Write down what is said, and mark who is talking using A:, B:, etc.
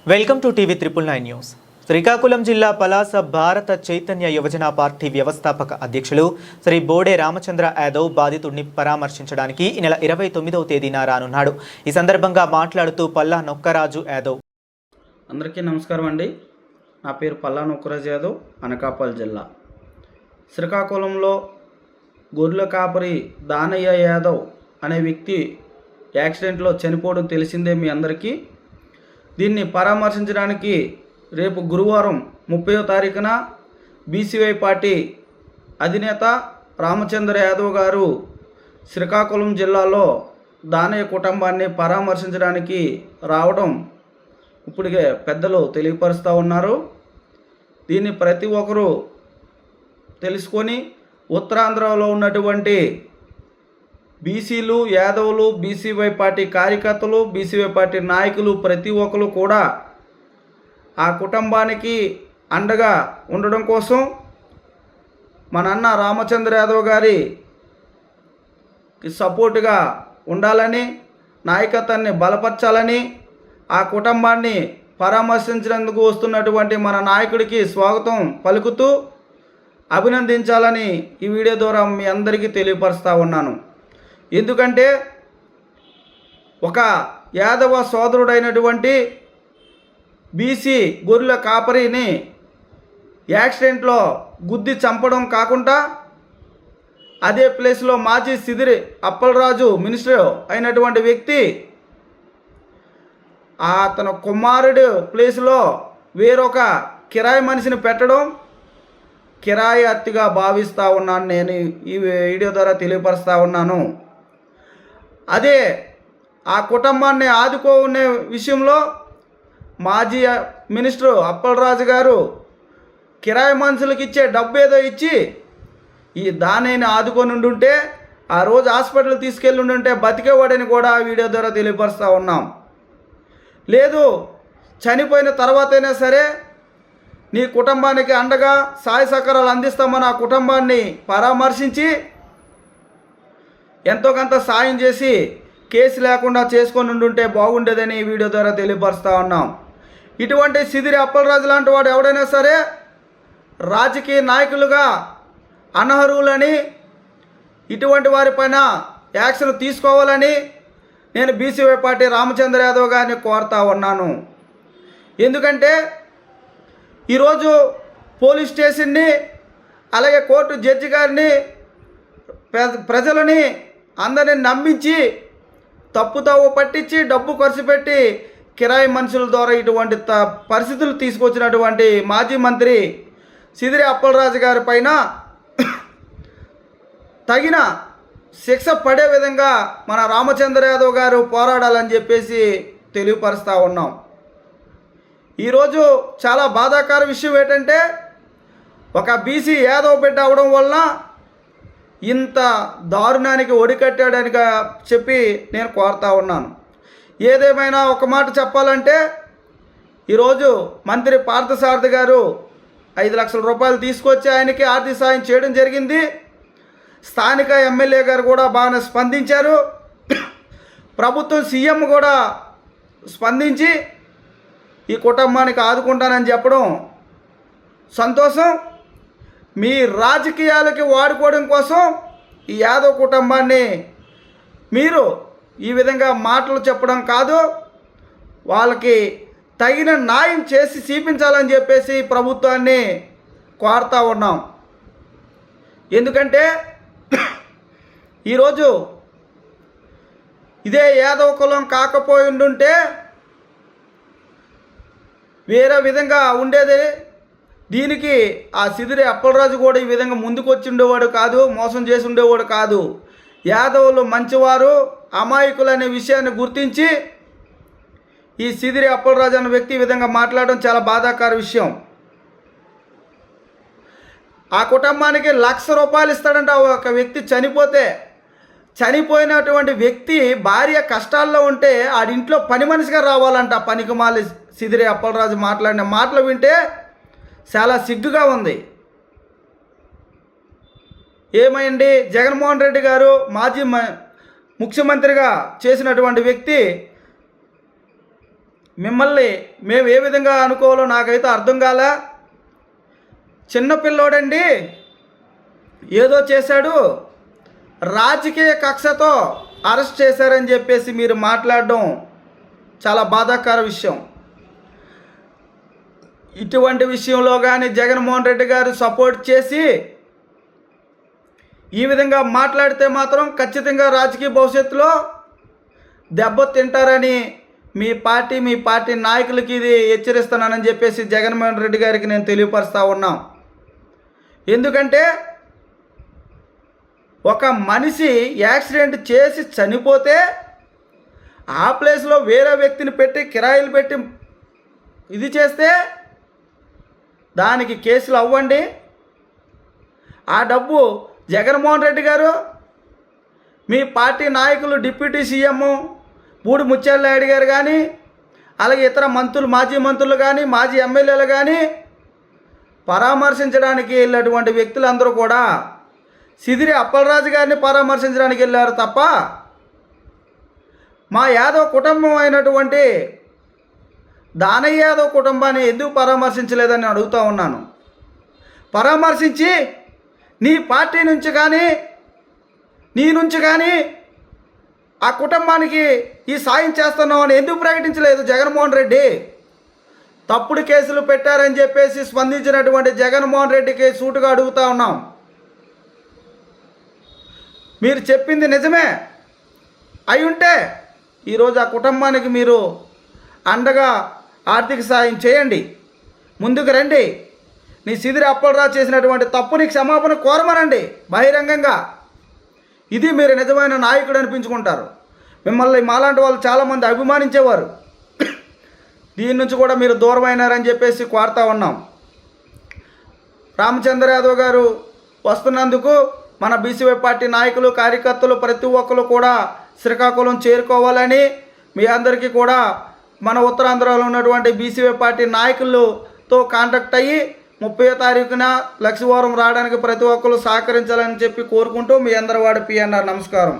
A: Welcome to TV 999 news. Srikakulam జిల్లా పలాస భారత చైతన్య యువజన పార్టీ వ్యవస్థాపక అధ్యక్షులు శ్రీ బోడే రామచంద్ర యాదవ్ బాధితుడిని పరామర్శించడానికి ఈ నెల 29వ తేదీన రానున్నాడు. ఈ సందర్భంగా మాట్లాడుతూ పల్లా నొక్కరాజు యాదవ్.
B: అందరికీ నమస్కారం అండి. నా పేరు పల్లా నొక్కరాజు యాదవ్, అనకాపల్లి జిల్లా. శ్రీకాకుళంలో గొర్రెల కాపరి దానయ్య యాదవ్ అనే వ్యక్తి యాక్సిడెంట్లో చనిపోవడం తెలిసిందే మీ అందరికీ. దీన్ని పరామర్శించడానికి రేపు గురువారం 30వ తారీఖున బీసీవై పార్టీ అధినేత రామచంద్ర యాదవ్ గారు శ్రీకాకుళం జిల్లాలో దానయ్య కుటుంబాన్ని పరామర్శించడానికి రావడం ఇప్పటికే పెద్దలు తెలియపరుస్తూ ఉన్నారు. దీన్ని ప్రతి ఒక్కరూ తెలుసుకొని ఉత్తరాంధ్రలో ఉన్నటువంటి బీసీలు, యాదవులు, బీసీవై పార్టీ కార్యకర్తలు, బీసీవై పార్టీ నాయకులు ప్రతి ఒక్కరు కూడా ఆ కుటుంబానికి అండగా ఉండడం కోసం మన అన్న రామచంద్ర యాదవ్ గారి సపోర్టుగా ఉండాలని, నాయకత్వాన్ని బలపరచాలని, ఆ కుటుంబాన్ని పరామర్శించినందుకు వస్తున్నటువంటి మన నాయకుడికి స్వాగతం పలుకుతూ అభినందించాలని ఈ వీడియో ద్వారా మీ అందరికీ తెలియపరుస్తూ ఉన్నాను. ఎందుకంటే ఒక యాదవ సోదరుడైనటువంటి బీసీ గొర్రెల కాపరిని యాక్సిడెంట్లో గుద్ది చంపడం కాకుండా అదే ప్లేస్లో మాజీ సిదిరి అప్పలరాజు మినిస్టర్ అయినటువంటి వ్యక్తి అతను కుమారుడు ప్లేస్లో వేరొక కిరాయి మనిషిని పెట్టడం కిరాయి హత్యగా భావిస్తూ ఉన్నాను. నేను ఈ వీడియో ద్వారా తెలియపరుస్తూ ఉన్నాను. అదే ఆ కుటుంబాన్ని ఆదుకోనే విషయంలో మాజీ మినిస్టర్ అప్పలరాజు గారు కిరాయి మనుషులకు ఇచ్చే డబ్బు ఏదో ఇచ్చి ఈ దానిని ఆదుకొని ఉండుంటే ఆ రోజు హాస్పిటల్ తీసుకెళ్ళి ఉండుంటే బతికేవాడని కూడా ఆ వీడియో ద్వారా తెలియపరుస్తూ ఉన్నాం. లేదు, చనిపోయిన తర్వాతైనా సరే నీ కుటుంబానికి అండగా సహాయ సహకారాలు అందిస్తామని ఆ కుటుంబాన్ని పరామర్శించి ఎంతో కొంత సాయం చేసి కేసు లేకుండా చేసుకొని ఉండుంటే బాగుండేదని ఈ వీడియో ద్వారా తెలియపరుస్తూ ఉన్నాం. ఇటువంటి సిదిరి అప్పలరాజు లాంటి వాడు ఎవడైనా సరే రాజకీయ నాయకులుగా అనర్హులని, ఇటువంటి వారిపైన యాక్షన్ తీసుకోవాలని నేను బీసీవై పార్టీ రామచంద్ర యాదవ్ గారిని కోరుతా ఉన్నాను. ఎందుకంటే ఈరోజు పోలీస్ స్టేషన్ని, అలాగే కోర్టు జడ్జి గారిని, ప్రజలని అందరిని నమ్మించి తప్పుతావు పట్టించి డబ్బు ఖర్చు పెట్టి కిరాయి మనుషుల ద్వారా ఇటువంటి పరిస్థితులు తీసుకొచ్చినటువంటి మాజీ మంత్రి సిదిరి అప్పలరాజు గారి పైన తగిన శిక్ష పడే విధంగా మన రామచంద్ర యాదవ్ గారు పోరాడాలని చెప్పేసి తెలియపరుస్తూ ఉన్నాం. ఈరోజు చాలా బాధాకర విషయం ఏంటంటే ఒక బీసీ యాదవ్ బిడ్డ అవడం వలన ఇంత దారుణానికి ఒడికట్టాడని చెప్పి నేను కోరుతా ఉన్నాను. ఏదేమైనా ఒక మాట చెప్పాలంటే ఈరోజు మంత్రి పార్థసారథి గారు 5 లక్షల రూపాయలు తీసుకొచ్చి ఆయనకి ఆర్థిక సాయం చేయడం జరిగింది. స్థానిక ఎమ్మెల్యే గారు కూడా బాగా స్పందించారు. ప్రభుత్వం సీఎం కూడా స్పందించి ఈ కుటుంబానికి ఆదుకుంటానని చెప్పడం సంతోషం. మీ రాజకీయాలకి వాడుకోవడం కోసం ఈ యాదవ్ కుటుంబాన్ని మీరు ఈ విధంగా మాటలు చెప్పడం కాదు, వాళ్ళకి తగిన న్యాయం చేసి చూపించాలని చెప్పేసి ప్రభుత్వాన్ని కోరుతూ ఉన్నాం. ఎందుకంటే ఈరోజు ఇదే యాదవ్ కులం కాకపోయి ఉండుంటే వేరే విధంగా ఉండేది. దీనికి ఆ సిదిరి అప్పలరాజు కూడా ఈ విధంగా ముందుకు వచ్చి ఉండేవాడు కాదు, మోసం చేసి ఉండేవాడు కాదు. యాదవులు మంచివారు, అమాయకులు అనే విషయాన్ని గుర్తించి ఈ సిదిరి అప్పలరాజు అనే వ్యక్తి ఈ విధంగా మాట్లాడడం చాలా బాధాకర విషయం. ఆ కుటుంబానికి 1,00,000 రూపాయలు ఇస్తాడంట. ఒక వ్యక్తి చనిపోయినటువంటి వ్యక్తి భార్య కష్టాల్లో ఉంటే ఆడింట్లో పని మనిషిగా రావాలంట. పనికిమాలి సిదిరి అప్పలరాజు మాట్లాడిన మాటలు వింటే చాలా సిగ్గుగా ఉంది. ఏమైంది, జగన్మోహన్ రెడ్డి గారు మాజీ ముఖ్యమంత్రిగా చేసినటువంటి వ్యక్తి మిమ్మల్ని మేము ఏ విధంగా అనుకోవాలో నాకైతే అర్థం కాలే. చిన్నపిల్లోడండి ఏదో చేశాడు, రాజకీయ కక్షతో అరెస్ట్ చేశారని చెప్పేసి మీరు మాట్లాడడం చాలా బాధాకర విషయం. ఇటువంటి విషయంలో కానీ జగన్మోహన్ రెడ్డి గారు సపోర్ట్ చేసి ఈ విధంగా మాట్లాడితే మాత్రం ఖచ్చితంగా రాజకీయ భవిష్యత్తులో దెబ్బతింటారని మీ పార్టీ నాయకులకి ఇది హెచ్చరిస్తున్నానని చెప్పేసి జగన్మోహన్ రెడ్డి గారికి నేను తెలియపరుస్తూ ఉన్నాం. ఎందుకంటే ఒక మనిషి యాక్సిడెంట్ చేసి చనిపోతే ఆ ప్లేస్లో వేరే వ్యక్తిని పెట్టి కిరాయిలు పెట్టి ఇది చేస్తే దానికి కేసులు అవ్వండి. ఆ డబ్బు జగన్మోహన్ రెడ్డి గారు, మీ పార్టీ నాయకులు, డిప్యూటీ సీఎం పూడి ముత్యాలనాయుడు గారు కానీ, అలాగే ఇతర మంత్రులు, మాజీ మంత్రులు కానీ, మాజీ ఎమ్మెల్యేలు కానీ పరామర్శించడానికి వెళ్ళినటువంటి వ్యక్తులందరూ కూడా సిదిరి అప్పలరాజు గారిని పరామర్శించడానికి వెళ్ళారు తప్ప మా యాదవ్ కుటుంబం అయినటువంటి దానయ్య యాదవ్ కుటుంబాన్ని ఎందుకు పరామర్శించలేదని అడుగుతూ ఉన్నాను. పరామర్శించి నీ పార్టీ నుంచి కానీ నీ నుంచి కానీ ఆ కుటుంబానికి ఈ సాయం చేస్తున్నామని ఎందుకు ప్రకటించలేదు జగన్మోహన్ రెడ్డి? తప్పుడు కేసులు పెట్టారని చెప్పేసి స్పందించినటువంటి జగన్మోహన్ రెడ్డికి సూటుగా అడుగుతూ ఉన్నాం. మీరు చెప్పింది నిజమే అయి ఉంటే ఈరోజు ఆ కుటుంబానికి మీరు అండగా ఆర్థిక సాయం చేయండి, ముందుకు రండి. నీ సిదిరి అప్పలరాజు చేసినటువంటి తప్పుని క్షమాపణ కోరమనండి బహిరంగంగా. ఇది మీరు నిజమైన నాయకుడు అనిపించుకుంటారు. మిమ్మల్ని మాలాంటి వాళ్ళు చాలామంది అభిమానించేవారు. దీని నుంచి కూడా మీరు దూరమైనారని చెప్పేసి కోరుతా ఉన్నాం. రామచంద్ర యాదవ్ గారు వస్తున్నందుకు మన బీసీవై పార్టీ నాయకులు, కార్యకర్తలు ప్రతి ఒక్కరు కూడా శ్రీకాకుళం చేరుకోవాలని మీ అందరికీ కూడా మన ఉత్తరాంధ్రలో ఉన్నటువంటి బీసీవై పార్టీ నాయకులతో కాంటాక్ట్ అయ్యి 30వ తారీఖున లక్షవరం రావడానికి ప్రతి ఒక్కరు సహకరించాలని చెప్పి కోరుకుంటూ మీ అందరి వాడి పిఎన్ఆర్. నమస్కారం.